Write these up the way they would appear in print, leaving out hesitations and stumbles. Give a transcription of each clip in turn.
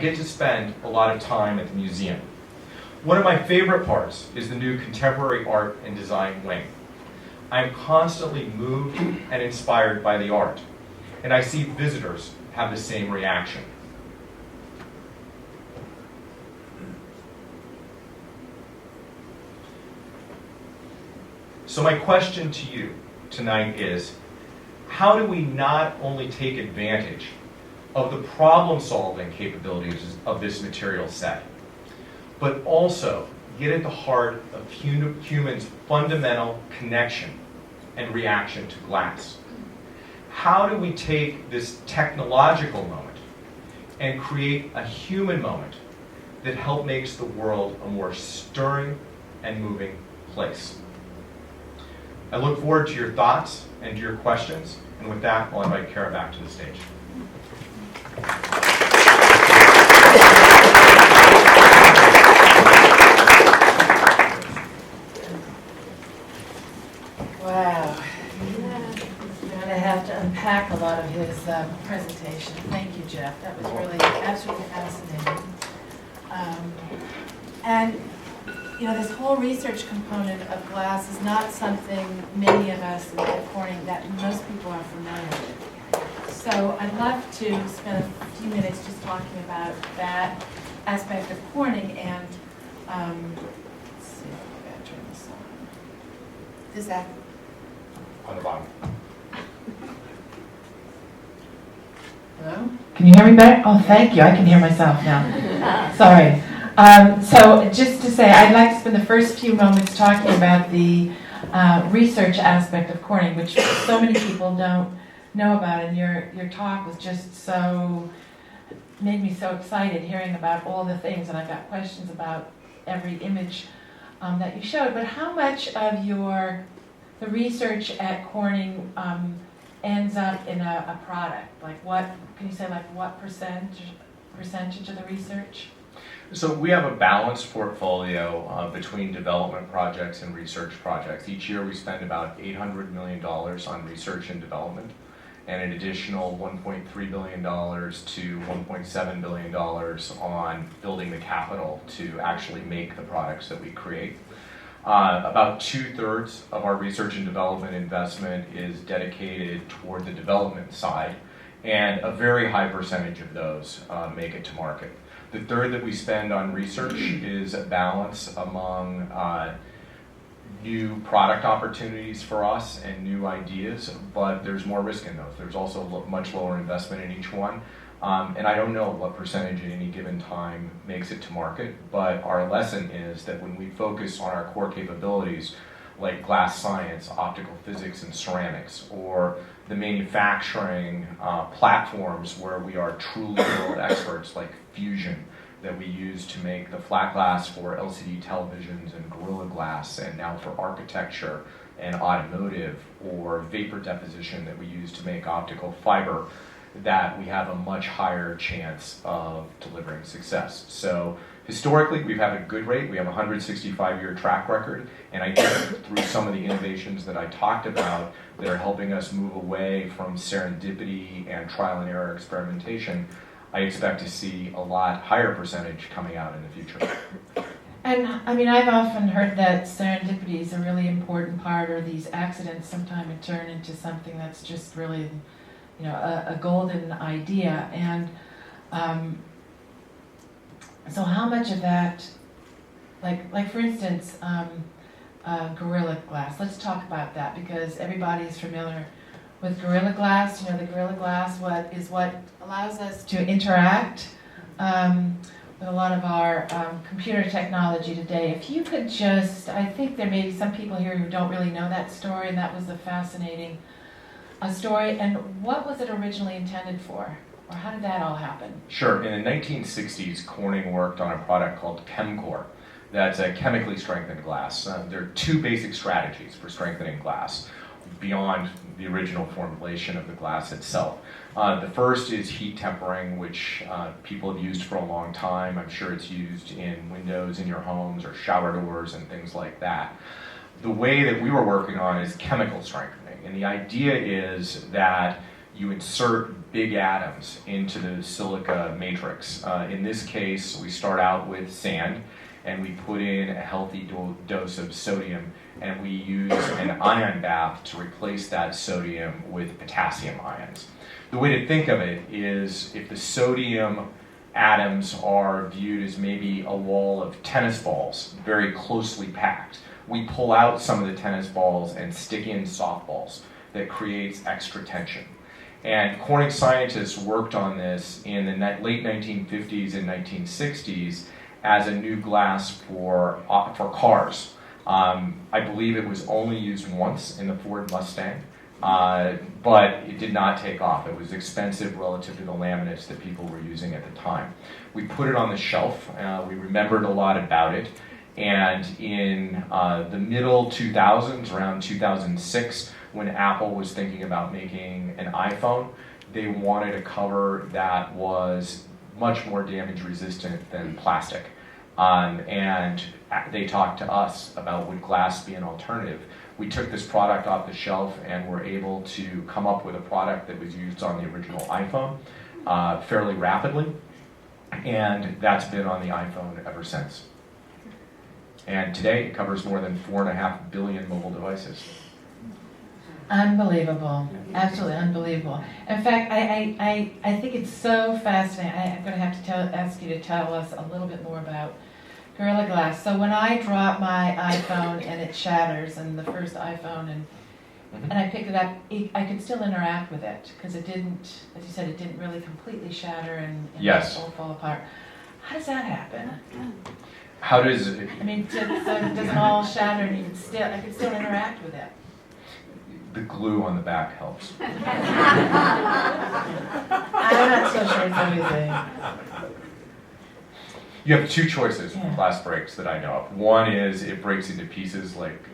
get to spend a lot of time at the museum. One of my favorite parts is the new Contemporary Art and Design wing. I am constantly moved and inspired by the art, and I see visitors have the same reaction. So my question to you tonight is, how do we not only take advantage of the problem-solving capabilities of this material set, but also get at the heart of humans' fundamental connection and reaction to glass? How do we take this technological moment and create a human moment that helps makes the world a more stirring and moving place? I look forward to your thoughts and to your questions, and with that, I'll invite Kara back to the stage. Wow. I'm going to have to unpack a lot of his presentation. Thank you, Jeff. That was really absolutely fascinating. And you know, this whole research component of glass is not something many of us at Corning that most people are familiar with. So I'd love to spend a few minutes just talking about that aspect of Corning and let's see if I gotta turn this on. Is that On the bottom. hello? Can you hear me better? Oh, thank you. I can hear myself now. Sorry. So just to say, I'd like to spend the first few moments talking about the research aspect of Corning, which so many people don't know about, and your talk was just so, made me so excited hearing about all the things, and I've got questions about every image that you showed. But how much of the research at Corning ends up in a product? Like what, can you say like what percentage of the research? So we have a balanced portfolio between development projects and research projects. Each year we spend about $800 million on research and development, and an additional $1.3 billion to $1.7 billion on building the capital to actually make the products that we create. About 2/3 of our research and development investment is dedicated toward the development side, and a very high percentage of those make it to market. The third that we spend on research is a balance among new product opportunities for us and new ideas, but there's more risk in those. There's also much lower investment in each one. And I don't know what percentage at any given time makes it to market, but our lesson is that when we focus on our core capabilities, like glass science, optical physics, and ceramics, or the manufacturing platforms where we are truly world experts, like fusion, that we use to make the flat glass for LCD televisions and Gorilla Glass, and now for architecture and automotive, or vapor deposition that we use to make optical fiber, that we have a much higher chance of delivering success. So historically, we've had a good rate. We have a 165-year track record, and I think through some of the innovations that I talked about that are helping us move away from serendipity and trial and error experimentation, I expect to see a lot higher percentage coming out in the future. And I mean, I've often heard that serendipity is a really important part, or these accidents sometimes turn into something that's just really, you know, a golden idea. And so how much of that, like for instance, Gorilla Glass, let's talk about that, because everybody is familiar with Gorilla Glass. You know, the Gorilla Glass is what allows us to interact with a lot of our computer technology today. If you could just, I think there may be some people here who don't really know that story, and that was a fascinating story. And what was it originally intended for? Or how did that all happen? Sure. In the 1960s, Corning worked on a product called ChemCore. That's a chemically strengthened glass. There are two basic strategies for strengthening glass beyond the original formulation of the glass itself. The first is heat tempering, which people have used for a long time. I'm sure it's used in windows in your homes or shower doors and things like that. The way that we were working on is chemical strengthening, and the idea is that you insert big atoms into the silica matrix. In this case, we start out with sand, and we put in a healthy dose of sodium, and we use an ion bath to replace that sodium with potassium ions. The way to think of it is if the sodium atoms are viewed as maybe a wall of tennis balls, very closely packed, we pull out some of the tennis balls and stick in softballs. That creates extra tension. And Corning scientists worked on this in the late 1950s and 1960s as a new glass for cars. I believe it was only used once in the Ford Mustang, but it did not take off. It was expensive relative to the laminates that people were using at the time. We put it on the shelf. We remembered a lot about it. And in the middle 2000s, around 2006, when Apple was thinking about making an iPhone, they wanted a cover that was much more damage resistant than plastic. And they talked to us about would glass be an alternative. We took this product off the shelf and were able to come up with a product that was used on the original iPhone fairly rapidly. And that's been on the iPhone ever since. And today it covers more than 4.5 billion mobile devices. Unbelievable, absolutely unbelievable. In fact, I think it's so fascinating. I'm going to have to ask you to tell us a little bit more about Gorilla Glass. So when I drop my iPhone and it shatters, and the first iPhone, and I picked it up, I could still interact with it because it didn't, as you said, it didn't really completely shatter and yes. all fall apart. How does that happen? How does it? I mean, so it doesn't all shatter, and I can still interact with it. The glue on the back helps. I'm not so sure it's always You have two choices Yeah. when glass breaks that I know of. One is it breaks into pieces like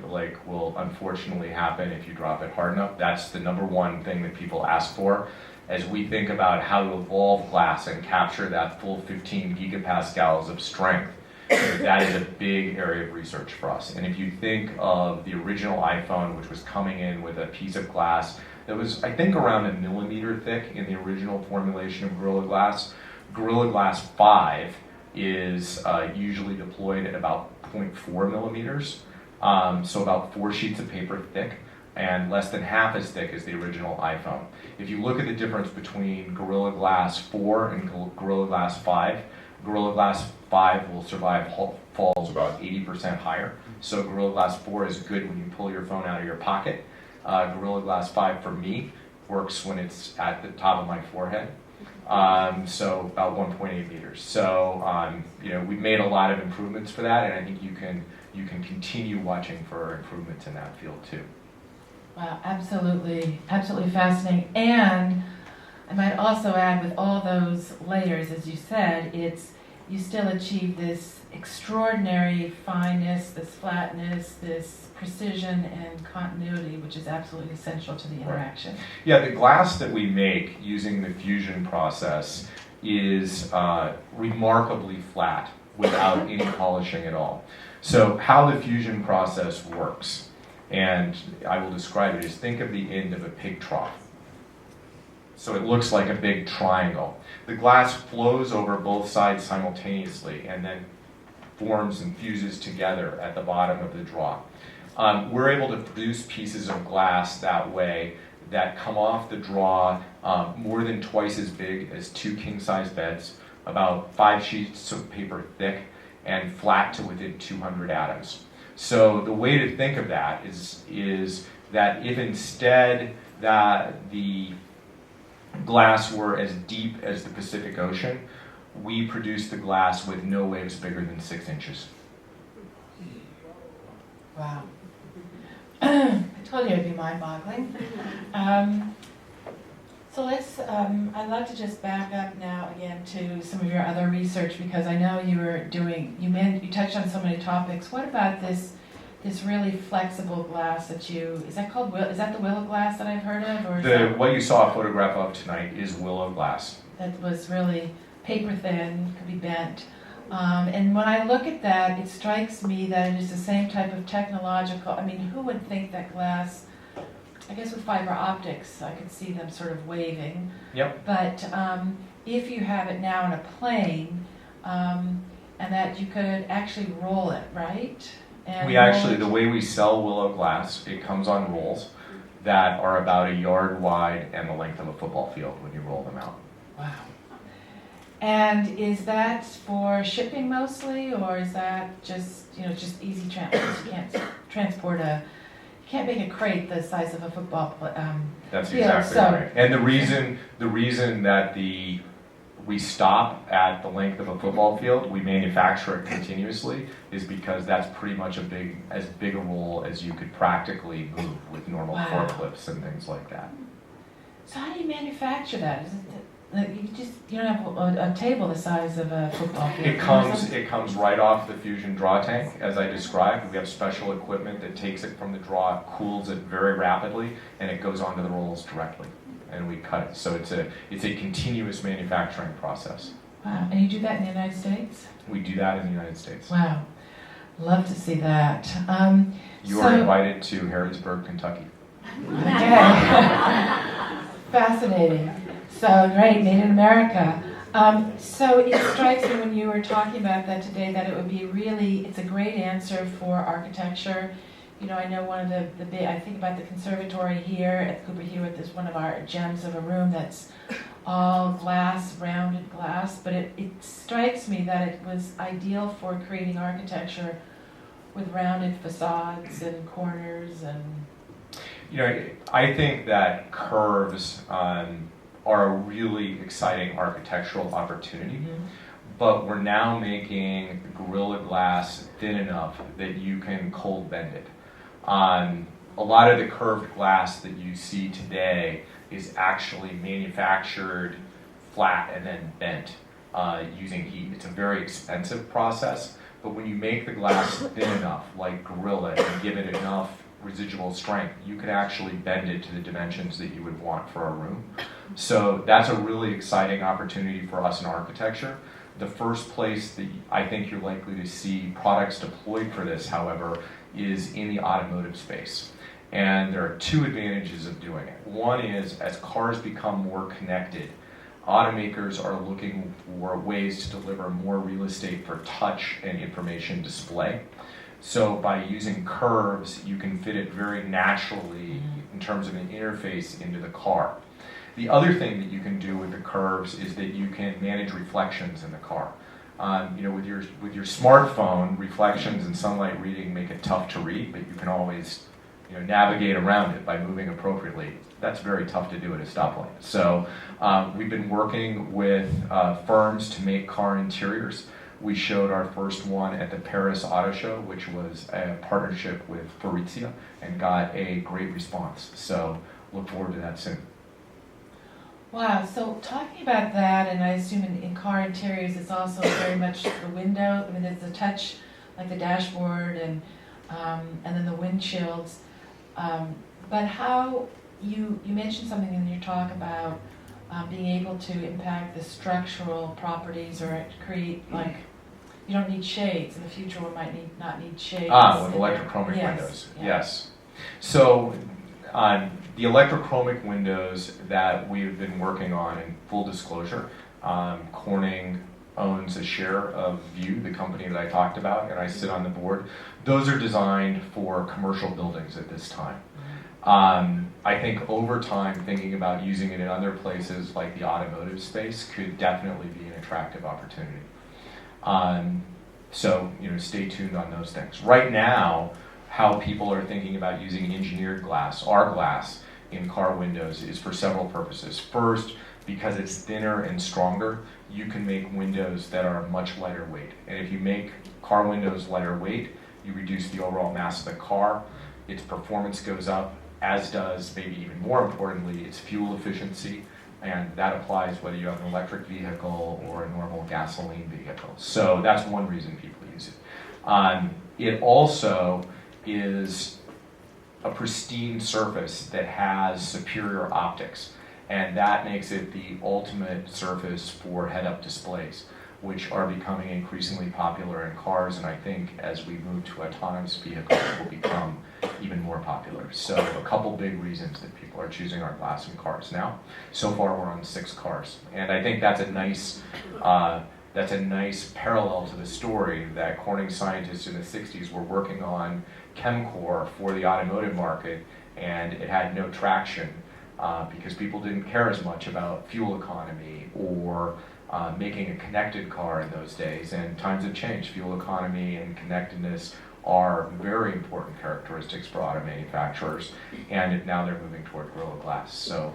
will unfortunately happen if you drop it hard enough. That's the number one thing that people ask for as we think about how to evolve glass and capture that full 15 gigapascals of strength. That is a big area of research for us. And if you think of the original iPhone, which was coming in with a piece of glass that was, I think, around 1 millimeter thick in the original formulation of Gorilla Glass, Gorilla Glass 5 is usually deployed at about 0.4 millimeters, so about 4 sheets of paper thick, and less than half as thick as the original iPhone. If you look at the difference between Gorilla Glass 4 and Gorilla Glass 5, Gorilla Glass 5 will survive falls about 80% higher. So Gorilla Glass 4 is good when you pull your phone out of your pocket. Gorilla Glass 5 for me works when it's at the top of my forehead. So about 1.8 meters. So we've made a lot of improvements for that, and I think you can continue watching for improvements in that field too. Wow, absolutely, absolutely fascinating. And I might also add, with all those layers, as you said, you still achieve this extraordinary fineness, this flatness, this precision and continuity, which is absolutely essential to the interaction. Yeah, the glass that we make using the fusion process is remarkably flat without any polishing at all. So how the fusion process works, and I will describe it, is think of the end of a pig trough. So it looks like a big triangle. The glass flows over both sides simultaneously and then forms and fuses together at the bottom of the draw. We're able to produce pieces of glass that way that come off the draw more than twice as big as 2 king-size beds, about 5 sheets of paper thick, and flat to within 200 atoms. So the way to think of that is that if instead that the glass were as deep as the Pacific Ocean, we produce the glass with no waves bigger than 6 inches. Wow. I told you it'd be mind-boggling. So I'd love to just back up now again to some of your other research, because I know you touched on so many topics. What about this really flexible glass that is that the Willow Glass that I've heard of? Or What you saw a photograph of tonight is Willow Glass. That was really paper thin, could be bent. And when I look at that, it strikes me that it is the same type of technological, who would think that glass I guess with fiber optics, I could see them sort of waving. Yep. But if you have it now in a plane, and that you could actually roll it, right? And We actually, the way we sell Willow Glass, it comes on rolls that are about a yard wide and the length of a football field when you roll them out. Wow. And is that for shipping mostly, or is that just, just easy transport? You can't transport you can't make a crate the size of a football That's field, exactly so- right. And the reason that we stop at the length of a football field, we manufacture it continuously, is because that's pretty much as big a roll as you could practically move with normal Wow. forklifts and things like that. So how do you manufacture that? Is it like you don't have a table the size of a football field? It comes right off the fusion draw tank, as I described. We have special equipment that takes it from the draw, cools it very rapidly, and it goes onto the rolls directly, and we cut it. So it's a continuous manufacturing process. Wow, and you do that in the United States? We do that in the United States. Wow, love to see that. You are invited to Harrodsburg, Kentucky. Okay. Fascinating. So great, made in America. So it strikes me when you were talking about that today that it would be it's a great answer for architecture. I know one of the big, I think about the conservatory here at Cooper Hewitt is one of our gems of a room that's all glass, rounded glass, but it strikes me that it was ideal for creating architecture with rounded facades and corners and... I think that curves are a really exciting architectural opportunity, but we're now making Gorilla Glass thin enough that you can cold bend it. A lot of the curved glass that you see today is actually manufactured flat and then bent using heat. It's a very expensive process, but when you make the glass thin enough, like Gorilla, and give it enough residual strength, you can actually bend it to the dimensions that you would want for a room. So that's a really exciting opportunity for us in architecture. The first place that I think you're likely to see products deployed for this, however, is in the automotive space. And there are two advantages of doing it. One is, as cars become more connected, automakers are looking for ways to deliver more real estate for touch and information display. So by using curves, you can fit it very naturally in terms of an interface into the car. The other thing that you can do with the curves is that you can manage reflections in the car. With your smartphone, reflections and sunlight reading make it tough to read, but you can always navigate around it by moving appropriately. That's very tough to do at a stoplight. So we've been working with firms to make car interiors. We showed our first one at the Paris Auto Show, which was a partnership with Faurecia, and got a great response. So look forward to that soon. Wow, so talking about that, and I assume in car interiors it's also very much the window. I mean, there's the touch, like the dashboard, and then the windshields. But how you mentioned something in your talk about being able to impact the structural properties or create you don't need shades. In the future, we might not need shades. With electrochromic Yes, windows. yeah. Yes. So the electrochromic windows that we've been working on, in full disclosure, Corning owns a share of View, the company that I talked about, and I sit on the board. Those are designed for commercial buildings at this time. I think over time, thinking about using it in other places like the automotive space could definitely be an attractive opportunity. So stay tuned on those things. Right now, how people are thinking about using engineered glass, our glass, in car windows is for several purposes. First, because it's thinner and stronger, you can make windows that are much lighter weight. And if you make car windows lighter weight, you reduce the overall mass of the car, its performance goes up, as does, maybe even more importantly, its fuel efficiency, and that applies whether you have an electric vehicle or a normal gasoline vehicle. So that's one reason people use it. It also is a pristine surface that has superior optics, and that makes it the ultimate surface for head-up displays. which are becoming increasingly popular in cars, and I think as we move to autonomous vehicles, will become even more popular. So a couple big reasons that people are choosing our glass in cars now. So far we're on 6 cars, and I think that's a nice parallel to the story that Corning scientists in the 60s were working on ChemCore for the automotive market, and it had no traction because people didn't care as much about fuel economy or making a connected car in those days. And times have changed. Fuel economy and connectedness are very important characteristics for auto manufacturers, and now they're moving toward Willow Glass. So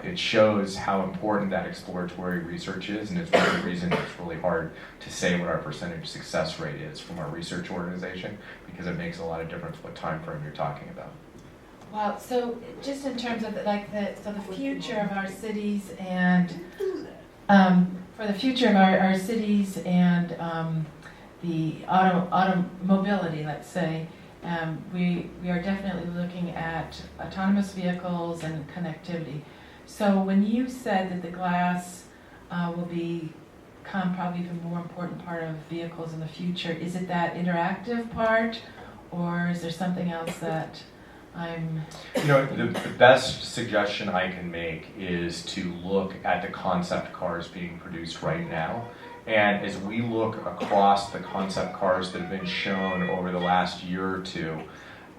it shows how important that exploratory research is, and it's one of the reasons it's really hard to say what our percentage success rate is from our research organization, because it makes a lot of difference what time frame you're talking about. Well, so just in terms of the future of our cities and for the future of our cities and the automobility, let's say, we are definitely looking at autonomous vehicles and connectivity. So when you said that the glass will become probably even more important part of vehicles in the future, is it that interactive part, or is there something else that the best suggestion I can make is to look at the concept cars being produced right now. And as we look across the concept cars that have been shown over the last year or two,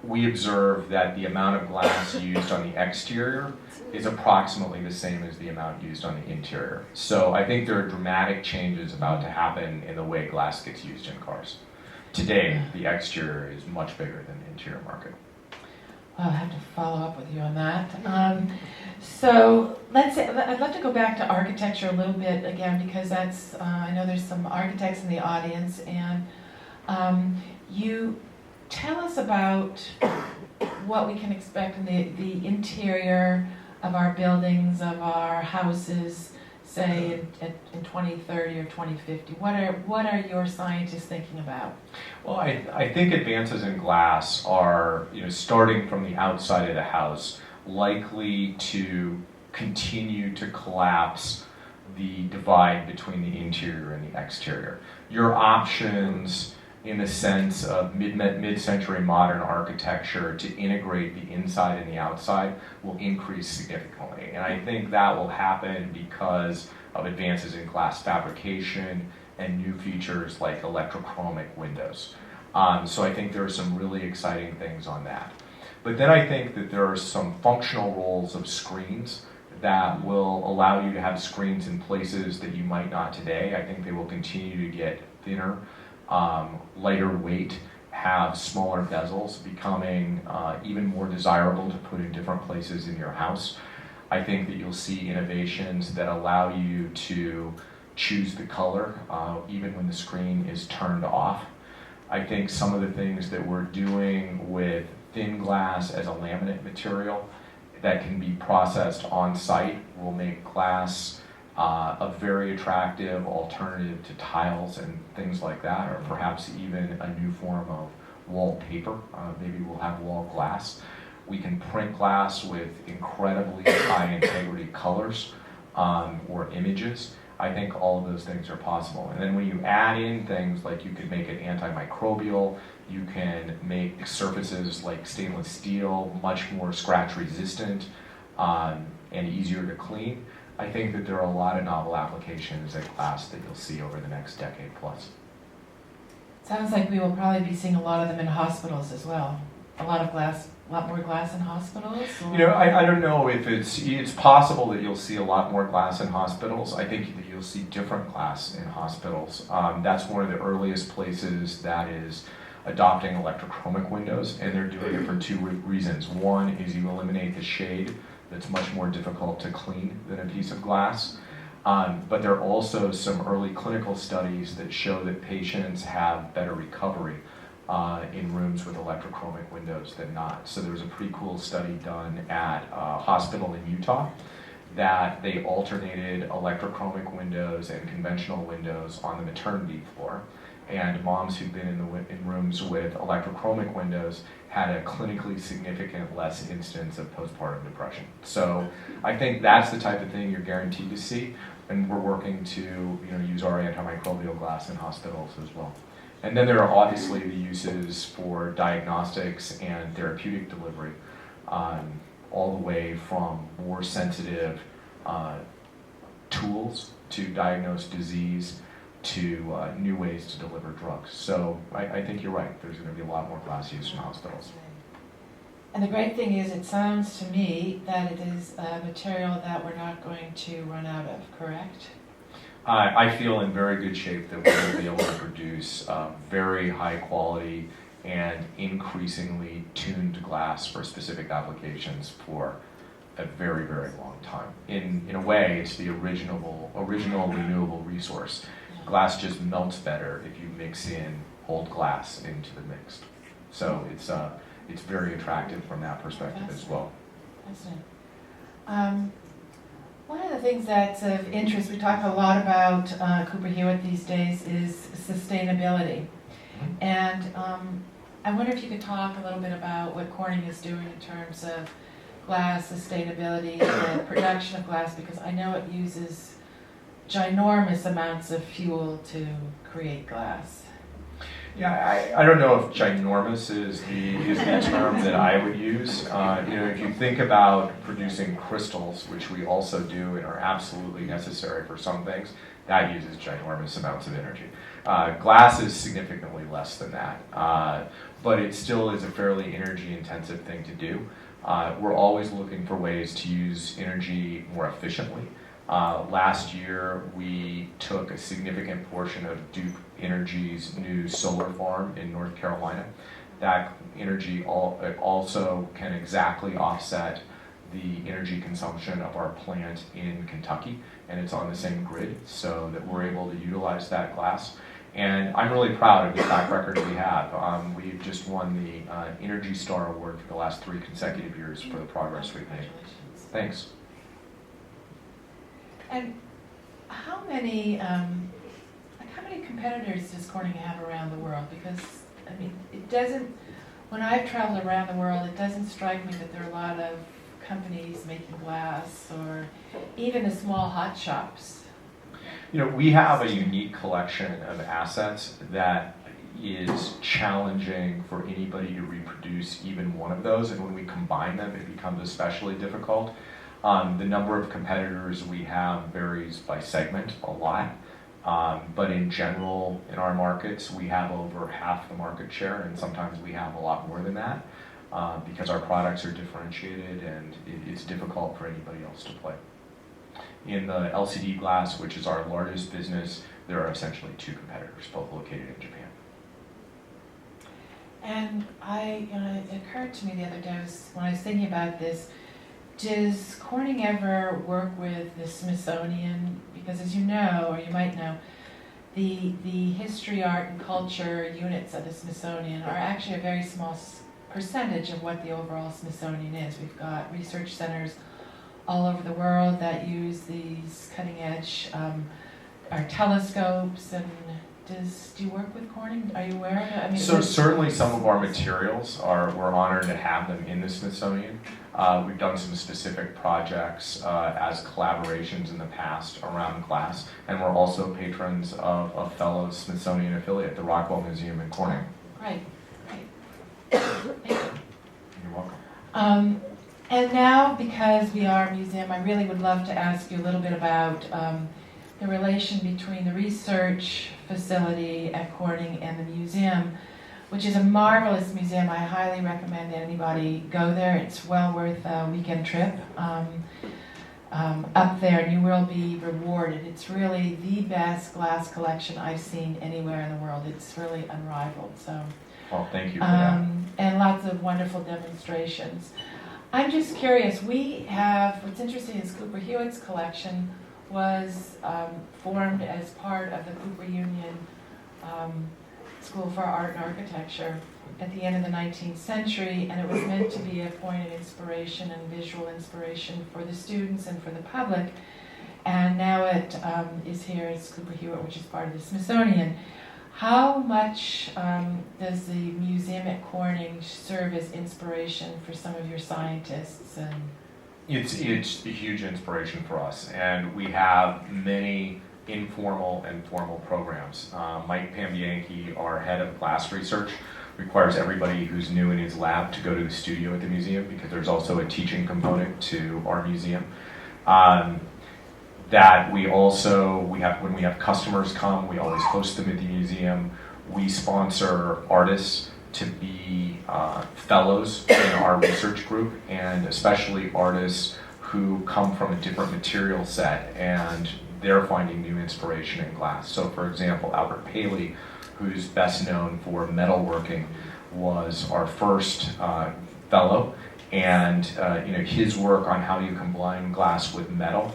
we observe that the amount of glass used on the exterior is approximately the same as the amount used on the interior. So I think there are dramatic changes about to happen in the way glass gets used in cars. Today, the exterior is much bigger than the interior market. I'll have to follow up with you on that. So let's say, I'd love to go back to architecture a little bit again, because that's, I know there's some architects in the audience, and you tell us about what we can expect in the interior of our buildings, of our houses, say in 2030 or 2050. What are your scientists thinking about? Well, I think advances in glass are, starting from the outside of the house, likely to continue to collapse the divide between the interior and the exterior. Your options in the sense of mid-century modern architecture to integrate the inside and the outside will increase significantly. And I think that will happen because of advances in glass fabrication and new features like electrochromic windows. So I think there are some really exciting things on that. But then I think that there are some functional roles of screens that will allow you to have screens in places that you might not today. I think they will continue to get thinner, lighter weight, have smaller bezels, becoming even more desirable to put in different places in your house. I think that you'll see innovations that allow you to choose the color even when the screen is turned off. I think some of the things that we're doing with thin glass as a laminate material that can be processed on site will make glass a very attractive alternative to tiles and things like that, or perhaps even a new form of wallpaper. Maybe we'll have wall glass. We can print glass with incredibly high integrity colors or images. I think all of those things are possible. And then when you add in things like you could make it antimicrobial, you can make surfaces like stainless steel much more scratch resistant and easier to clean. I think that there are a lot of novel applications at glass that you'll see over the next decade plus. Sounds like we will probably be seeing a lot of them in hospitals as well. A lot more glass in hospitals? Or? I don't know if it's possible that you'll see a lot more glass in hospitals. I think that you'll see different glass in hospitals. That's one of the earliest places that is adopting electrochromic windows, and they're doing it for two reasons. One is you eliminate the shade that's much more difficult to clean than a piece of glass. But there are also some early clinical studies that show that patients have better recovery in rooms with electrochromic windows than not. So there was a pretty cool study done at a hospital in Utah that they alternated electrochromic windows and conventional windows on the maternity floor. And moms who'd been in rooms with electrochromic windows had a clinically significant less incidence of postpartum depression. So I think that's the type of thing you're guaranteed to see. and we're working to use our antimicrobial glass in hospitals as well. And then there are obviously the uses for diagnostics and therapeutic delivery, all the way from more sensitive tools to diagnose disease to new ways to deliver drugs. So I think you're right. There's going to be a lot more glass use in hospitals. And the great thing is, it sounds to me that it is a material that we're not going to run out of, correct? I feel in very good shape that we will be able to produce very high quality and increasingly tuned glass for specific applications for a very, very long time. In a way, it's the original renewable resource. Glass just melts better if you mix in old glass into the mix. So it's very attractive from that perspective as well. Fascinating. One of the things that's of interest, we talk a lot about Cooper Hewitt these days, is sustainability. And I wonder if you could talk a little bit about what Corning is doing in terms of glass sustainability, the production of glass, because I know it uses ginormous amounts of fuel to create glass. Yeah, I don't know if ginormous is the term that I would use. If you think about producing crystals, which we also do and are absolutely necessary for some things, that uses ginormous amounts of energy. Glass is significantly less than that, but it still is a fairly energy-intensive thing to do. We're always looking for ways to use energy more efficiently. Last year, we took a significant portion of Duke Energy's new solar farm in North Carolina. That energy also can exactly offset the energy consumption of our plant in Kentucky, and it's on the same grid, so that we're able to utilize that glass. And I'm really proud of the track record we have. We've just won the Energy Star Award for the last 3 consecutive years for the progress we've made. Thanks. And how many competitors does Corning have around the world? Because, I mean, it doesn't, when I've traveled around the world, it doesn't strike me that there are a lot of companies making glass or even the small hot shops. We have a unique collection of assets that is challenging for anybody to reproduce even one of those, and when we combine them, it becomes especially difficult. The number of competitors we have varies by segment a lot, but in general, in our markets, we have over half the market share, and sometimes we have a lot more than that, because our products are differentiated and it's difficult for anybody else to play. In the LCD glass, which is our largest business, there are essentially 2 competitors, both located in Japan. And it occurred to me the other day when I was thinking about this, does Corning ever work with the Smithsonian? Because as you know, or you might know, the history, art, and culture units of the Smithsonian are actually a very small percentage of what the overall Smithsonian is. We've got research centers all over the world that use these cutting-edge our telescopes. And do you work with Corning? Are you aware of it? I mean, so certainly some of our materials we're honored to have them in the Smithsonian. We've done some specific projects as collaborations in the past around glass, and we're also patrons of a fellow Smithsonian affiliate, the Rockwell Museum in Corning. Great. Thank you. You're welcome. And now, because we are a museum, I really would love to ask you a little bit about the relation between the research facility at Corning and the museum, which is a marvelous museum. I highly recommend that anybody go there. It's well worth a weekend trip up there, and you will be rewarded. It's really the best glass collection I've seen anywhere in the world. It's really unrivaled. So, well, thank you for that. And lots of wonderful demonstrations. I'm just curious, what's interesting is Cooper Hewitt's collection was formed as part of the Cooper Union School for Art and Architecture at the end of the 19th century, and it was meant to be a point of inspiration and visual inspiration for the students and for the public. And now it is here as Cooper Hewitt, which is part of the Smithsonian. How much does the museum at Corning serve as inspiration for some of your scientists and It's a huge inspiration for us, and we have many informal and formal programs. Mike Pambianchi, our head of glass research, requires everybody who's new in his lab to go to the studio at the museum because there's also a teaching component to our museum. That we have when we have customers come, we always host them at the museum. We sponsor artists to be fellows in our research group, and especially artists who come from a different material set and they're finding new inspiration in glass. So for example, Albert Paley, who's best known for metalworking, was our first fellow, and his work on how you combine glass with metal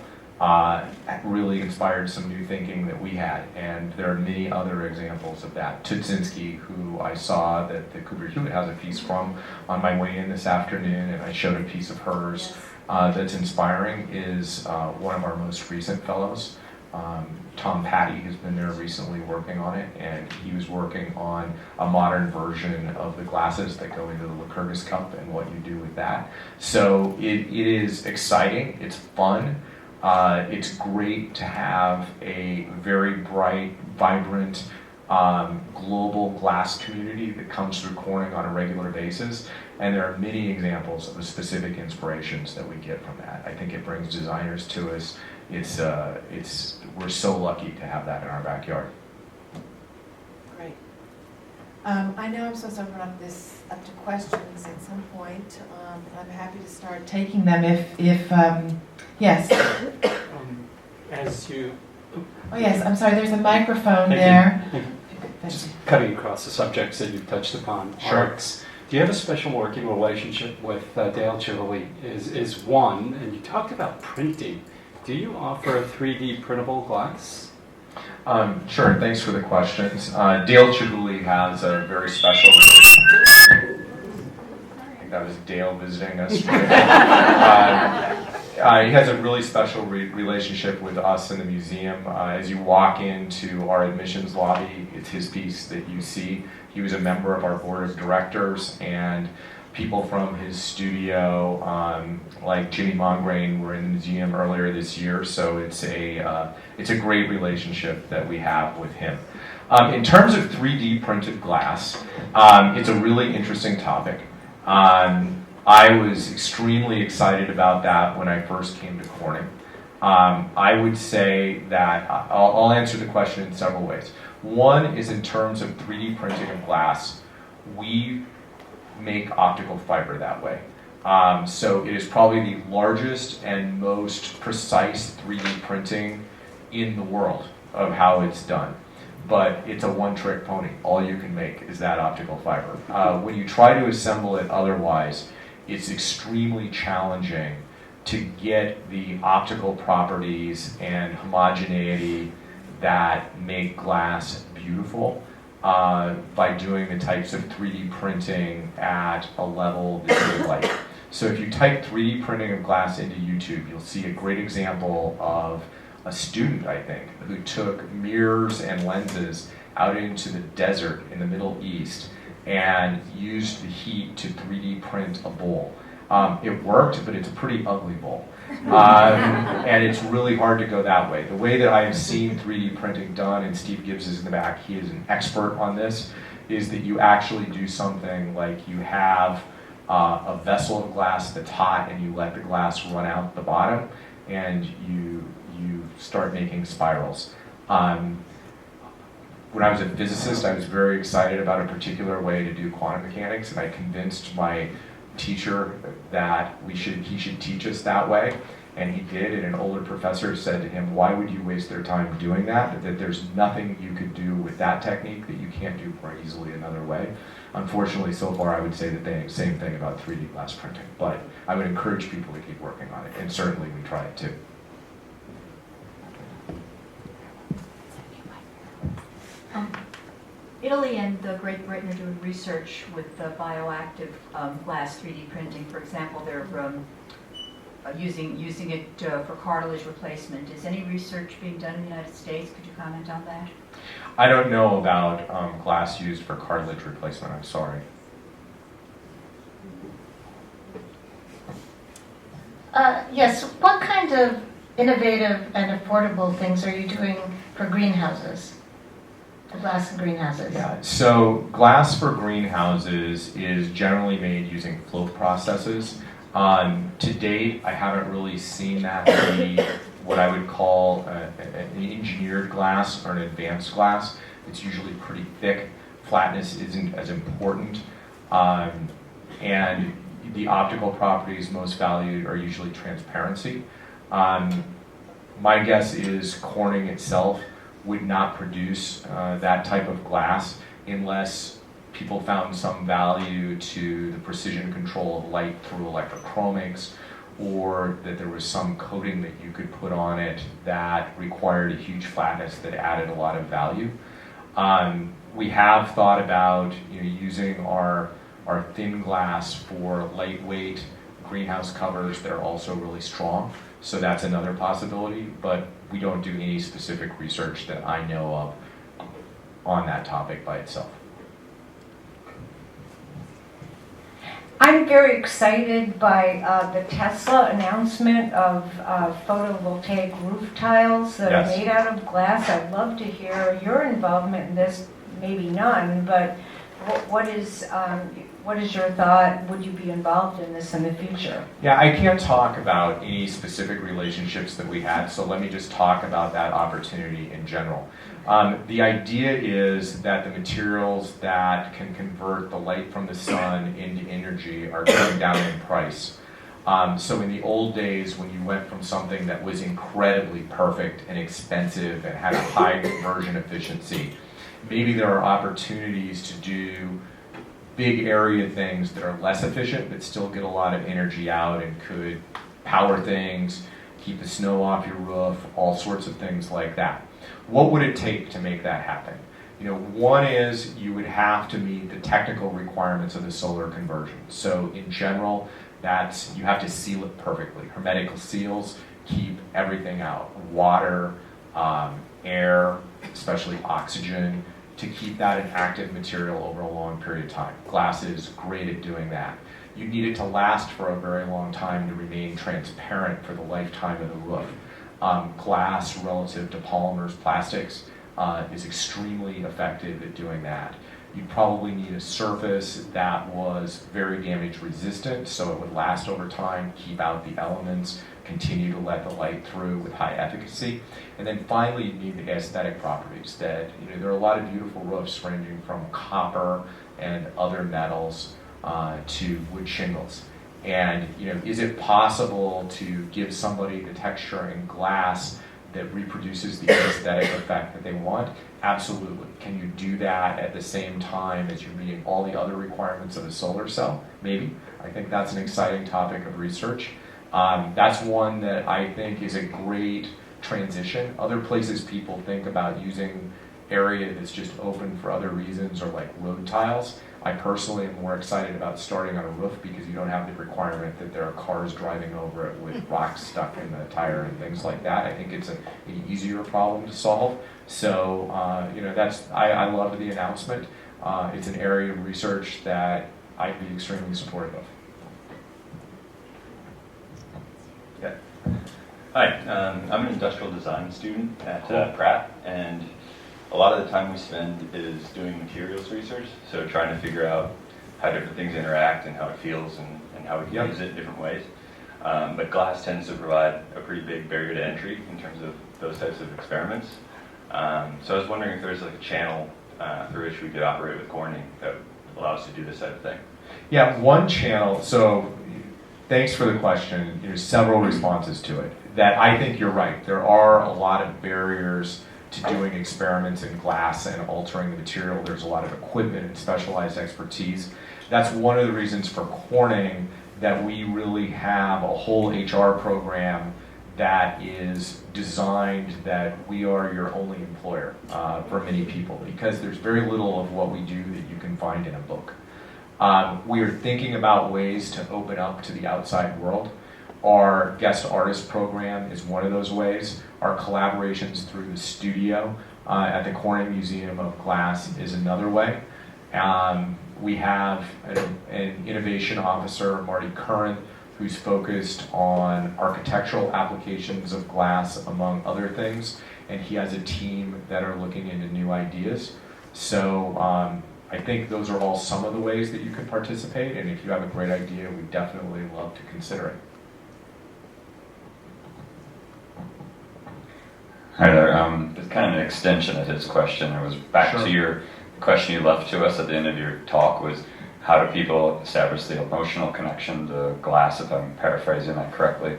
really inspired some new thinking that we had, and there are many other examples of that. Tudzinski, who I saw that the Cooper Hewitt has a piece from on my way in this afternoon, and I showed a piece of hers that's inspiring, is one of our most recent fellows. Tom Patty has been there recently working on it, and he was working on a modern version of the glasses that go into the Lycurgus cup and what you do with that. So it is exciting, it's fun. It's great to have a very bright, vibrant, global glass community that comes through Corning on a regular basis, and there are many examples of specific inspirations that we get from that. I think it brings designers to us. We're so lucky to have that in our backyard. Great. I know I'm supposed to open up to questions at some point. I'm happy to start Taking them if yes. As you... Oh yes, I'm sorry, there's a microphone Thank you. there. Thank you. Just cutting across the subjects that you've touched upon. Sure. Arts. Do you have a special working relationship with Dale Chihuly? Is one, and you talked about printing. Do you offer a 3D printable glass? Sure, thanks for the questions. Dale Chihuly has a very special... I think that was Dale visiting us. He has a really special relationship with us in the museum. As you walk into our admissions lobby, it's his piece that you see. He was a member of our board of directors, and people from his studio, like Jimmy Mongrain, were in the museum earlier this year. So it's a great relationship that we have with him. In terms of 3D printed glass, it's a really interesting topic. I was extremely excited about that when I first came to Corning. I would say that I'll answer the question in several ways. One is in terms of 3D printing of glass, we make optical fiber that way. So it is probably the largest and most precise 3D printing in the world of how it's done. But it's a one-trick pony. All you can make is that optical fiber. When you try to assemble it otherwise, it's extremely challenging to get the optical properties and homogeneity that make glass beautiful by doing the types of 3D printing at a level that you like. So if you type 3D printing of glass into YouTube, you'll see a great example of a student, I think, who took mirrors and lenses out into the desert in the Middle East and used the heat to 3D print a bowl. It worked, but it's a pretty ugly bowl. And it's really hard to go that way. The way that I have seen 3D printing done, and Steve Gibbs is in the back, he is an expert on this, is that you actually do something like you have a vessel of glass that's hot and you let the glass run out the bottom and you start making spirals. When I was a physicist, I was very excited about a particular way to do quantum mechanics, and I convinced my teacher that he should teach us that way, and he did, and an older professor said to him, why would you waste their time doing that? That there's nothing you could do with that technique that you can't do more easily another way. Unfortunately, so far I would say the same thing about 3D glass printing, but I would encourage people to keep working on it, and certainly we try it too. Italy and Great Britain are doing research with the bioactive glass 3D printing. For example, they're using it for cartilage replacement. Is any research being done in the United States? Could you comment on that? I don't know about glass used for cartilage replacement, I'm sorry. Yes, what kind of innovative and affordable things are you doing for greenhouses? The glass in greenhouses? Yeah, so glass for greenhouses is generally made using float processes. To date, I haven't really seen that be what I would call an engineered glass or an advanced glass. It's usually pretty thick. Flatness isn't as important. And the optical properties most valued are usually transparency. My guess is Corning itself would not produce that type of glass unless people found some value to the precision control of light through electrochromics, or that there was some coating that you could put on it that required a huge flatness that added a lot of value. We have thought about using our thin glass for lightweight greenhouse covers that are also really strong. So that's another possibility, but we don't do any specific research that I know of on that topic by itself. I'm very excited by the Tesla announcement of photovoltaic roof tiles that Yes. are made out of glass. I'd love to hear your involvement in this, maybe none, but what is your thought? Would you be involved in this in the future? Yeah, I can't talk about any specific relationships that we had, so let me just talk about that opportunity in general. The idea is that the materials that can convert the light from the sun into energy are going down in price. So in the old days, when you went from something that was incredibly perfect and expensive and had a high conversion efficiency, maybe there are opportunities to do big area things that are less efficient but still get a lot of energy out and could power things, keep the snow off your roof, all sorts of things like that. What would it take to make that happen? One is you would have to meet the technical requirements of the solar conversion. So in general, you have to seal it perfectly. Hermetic seals keep everything out. Water, air, especially oxygen, to keep that an active material over a long period of time. Glass is great at doing that. You need it to last for a very long time to remain transparent for the lifetime of the roof. Glass relative to polymers, plastics, is extremely effective at doing that. You'd probably need a surface that was very damage resistant, so it would last over time, keep out the elements, continue to let the light through with high efficacy. And then finally, you need the aesthetic properties that, there are a lot of beautiful roofs ranging from copper and other metals to wood shingles. And, is it possible to give somebody the texture in glass that reproduces the aesthetic effect that they want? Absolutely. Can you do that at the same time as you're meeting all the other requirements of a solar cell? Maybe. I think that's an exciting topic of research. That's one that I think is a great transition. Other places people think about using area that's just open for other reasons, or like road tiles. I personally am more excited about starting on a roof because you don't have the requirement that there are cars driving over it with rocks stuck in the tire and things like that. I think it's an easier problem to solve. So, I love the announcement. It's an area of research that I'd be extremely supportive of. Yeah. Hi, I'm an industrial design student at Pratt, and a lot of the time we spend is doing materials research, so trying to figure out how different things interact and how it feels and how we can use it in different ways. But glass tends to provide a pretty big barrier to entry in terms of those types of experiments. So I was wondering if there's like a channel through which we could operate with Corning that would allow us to do this type of thing. Yeah, one channel. So thanks for the question. There's several responses to it. That I think you're right. There are a lot of barriers to doing experiments in glass and altering the material. There's a lot of equipment and specialized expertise. That's one of the reasons for Corning that we really have a whole HR program that is designed that we are your only employer for many people, because there's very little of what we do that you can find in a book. We are thinking about ways to open up to the outside world. Our guest artist program is one of those ways. Our collaborations through the studio at the Corning Museum of Glass is another way. We have an innovation officer, Marty Curran, who's focused on architectural applications of glass, among other things, and he has a team that are looking into new ideas. So I think those are all some of the ways that you can participate, and if you have a great idea, we'd definitely love to consider it. Hi there. It's kind of an extension of his question. It was back Sure. to your question you left to us at the end of your talk was, how do people establish the emotional connection to glass, if I'm paraphrasing that correctly?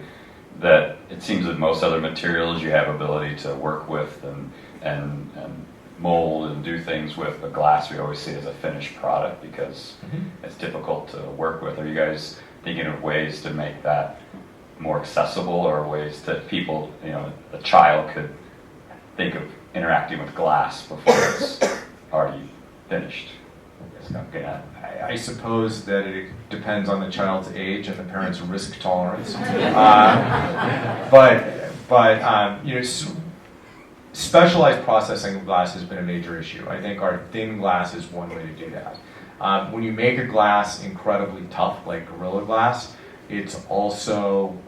That it seems that most other materials you have ability to work with and mold and do things with, but glass we always see as a finished product because it's difficult to work with. Are you guys thinking of ways to make that more accessible, or ways that people, a child could think of interacting with glass before it's already finished? I suppose that it depends on the child's age and the parent's risk tolerance. Specialized processing of glass has been a major issue. I think our thin glass is one way to do that. When you make a glass incredibly tough, like Gorilla Glass, it's also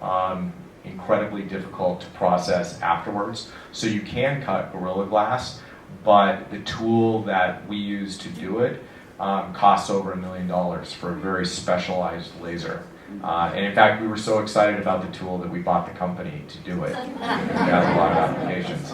incredibly difficult to process afterwards. So you can cut Gorilla Glass, but the tool that we use to do it costs over $1 million for a very specialized laser. And in fact, we were so excited about the tool that we bought the company to do it. It has a lot of applications.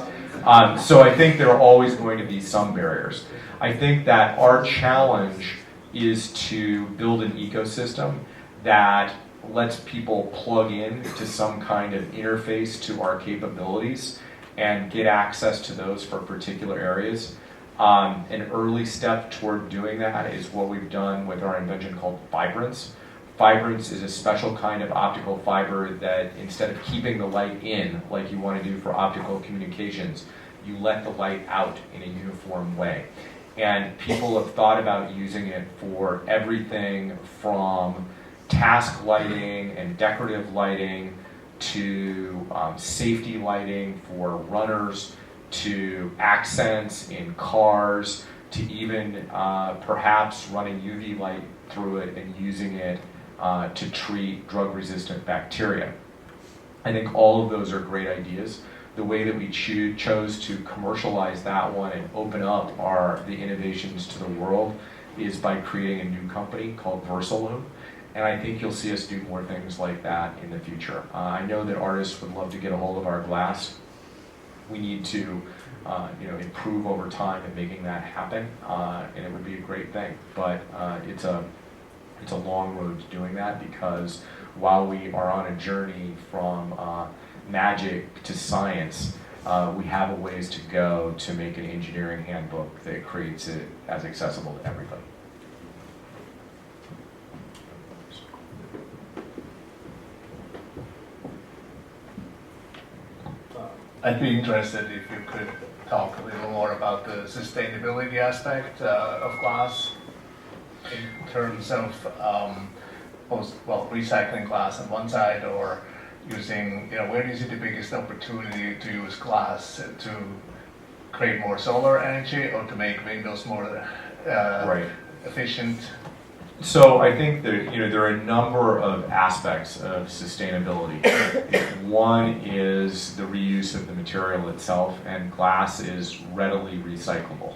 So I think there are always going to be some barriers. I think that our challenge is to build an ecosystem that lets people plug in to some kind of interface to our capabilities and get access to those for particular areas. An early step toward doing that is what we've done with our invention called Fibrance. Fibrance is a special kind of optical fiber that instead of keeping the light in, like you want to do for optical communications, you let the light out in a uniform way. And people have thought about using it for everything from task lighting and decorative lighting to safety lighting for runners, to accents in cars, to even perhaps running UV light through it and using it to treat drug-resistant bacteria. I think all of those are great ideas. The way that we chose to commercialize that one and open up the innovations to the world is by creating a new company called Versaloom. And I think you'll see us do more things like that in the future. I know that artists would love to get a hold of our glass. We need to improve over time in making that happen, and it would be a great thing. But it's a long road to doing that, because while we are on a journey from magic to science, we have a ways to go to make an engineering handbook that creates it as accessible to everybody. I'd be interested if you could talk a little more about the sustainability aspect of glass in terms of recycling glass on one side, or using, where do you see the biggest opportunity to use glass to create more solar energy or to make windows more efficient? So I think that there are a number of aspects of sustainability. One is the reuse of the material itself, and glass is readily recyclable.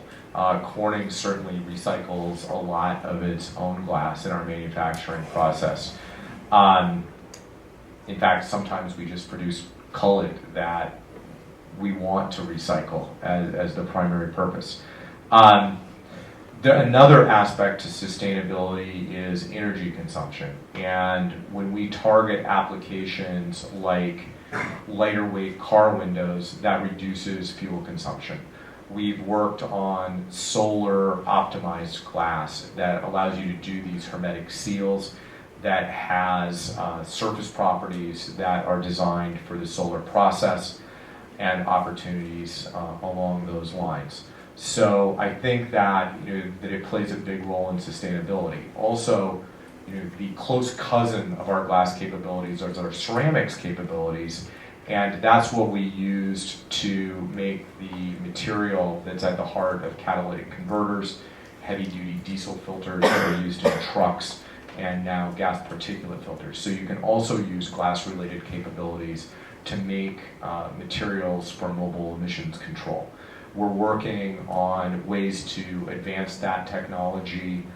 Corning certainly recycles a lot of its own glass in our manufacturing process. In fact, sometimes we just produce cullet that we want to recycle as the primary purpose. Another aspect to sustainability is energy consumption. And when we target applications like lighter weight car windows, that reduces fuel consumption. We've worked on solar optimized glass that allows you to do these hermetic seals that has surface properties that are designed for the solar process and opportunities along those lines. So I think that that it plays a big role in sustainability. Also, the close cousin of our glass capabilities is our ceramics capabilities, and that's what we used to make the material that's at the heart of catalytic converters, heavy-duty diesel filters that are used in trucks, and now gas particulate filters. So you can also use glass-related capabilities to make materials for mobile emissions control. We're working on ways to advance that technology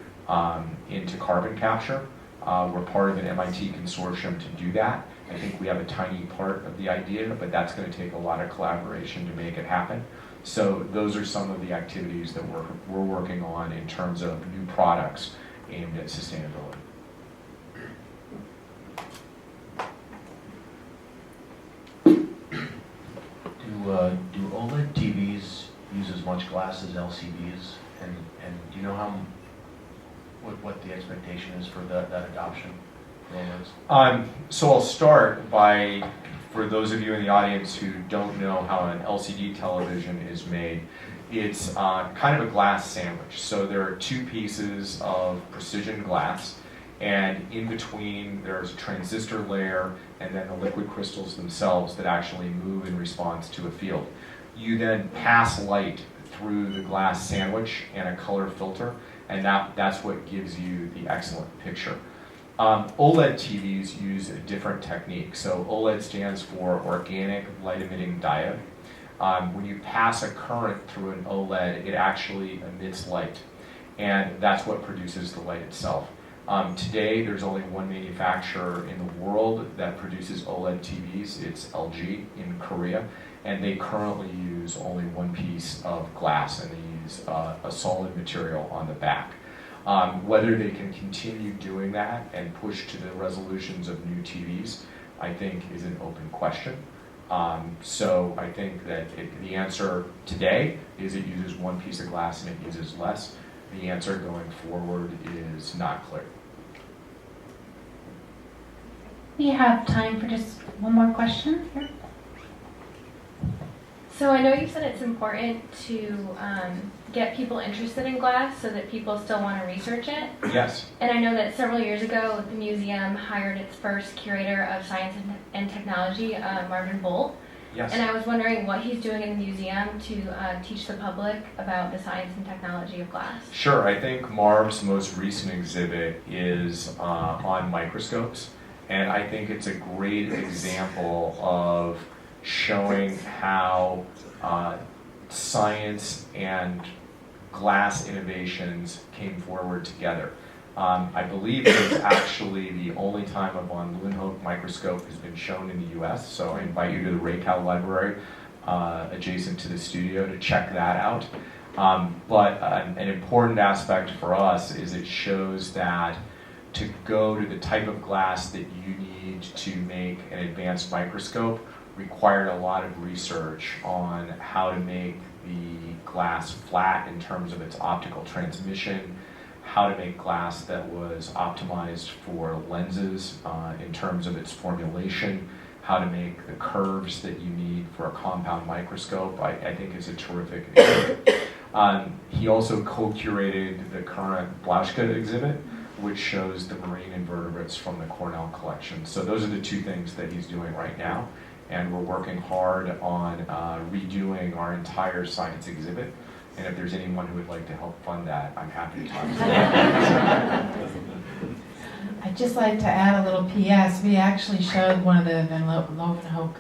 into carbon capture. We're part of an MIT consortium to do that. I think we have a tiny part of the idea, but that's going to take a lot of collaboration to make it happen. So those are some of the activities that we're working on in terms of new products aimed at sustainability. Do OLED TVs use as much glass as LCDs? And do you know what the expectation is for that adoption for OLEDs? So I'll start by, for those of you in the audience who don't know how an LCD television is made, it's kind of a glass sandwich. So there are two pieces of precision glass, and in between there's a transistor layer and then the liquid crystals themselves that actually move in response to a field. You then pass light through the glass sandwich and a color filter, and that's what gives you the excellent picture. OLED TVs use a different technique. So OLED stands for organic light emitting diode. When you pass a current through an OLED, it actually emits light, and that's what produces the light itself. Today, there's only one manufacturer in the world that produces OLED TVs. It's LG in Korea, and they currently use only one piece of glass, and they use a solid material on the back. Whether they can continue doing that and push to the resolutions of new TVs, I think is an open question. So I think that the answer today is it uses one piece of glass and it uses less. The answer going forward is not clear. We have time for just one more question here. So I know you said it's important to get people interested in glass so that people still want to research it. Yes. And I know that several years ago, the museum hired its first curator of science and technology, Marvin Bolt. Yes. And I was wondering what he's doing in the museum to teach the public about the science and technology of glass. Sure. I think Marv's most recent exhibit is on microscopes, and I think it's a great example of showing how science and glass innovations came forward together. I believe it's actually the only time a von Leeuwenhoek microscope has been shown in the US, so I invite you to the Raycal Library adjacent to the studio to check that out. But an important aspect for us is it shows that to go to the type of glass that you need to make an advanced microscope required a lot of research on how to make the glass flat in terms of its optical transmission, how to make glass that was optimized for lenses in terms of its formulation, how to make the curves that you need for a compound microscope. I think is a terrific exhibit. He also co-curated the current Blauschka exhibit, which shows the marine invertebrates from the Cornell collection. So those are the two things that he's doing right now, and we're working hard on redoing our entire science exhibit. And if there's anyone who would like to help fund that, I'm happy to talk to them. I'd just like to add a little PS. We actually showed one of the Van Leeuwenhoek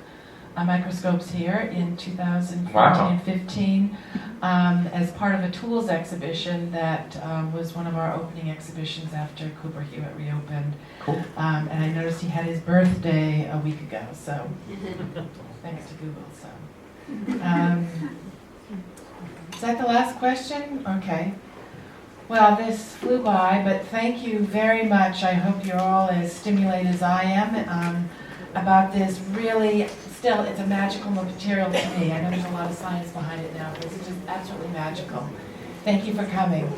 microscopes here in 2014 Wow. and 15 as part of a tools exhibition that was one of our opening exhibitions after Cooper Hewitt reopened. Cool. And I noticed he had his birthday a week ago, so thanks to Google. So. Is that the last question? Okay. Well, this flew by, but thank you very much. I hope you're all as stimulated as I am about this. Really, still, it's a magical material to me. I know there's a lot of science behind it now, but it's just absolutely magical. Thank you for coming.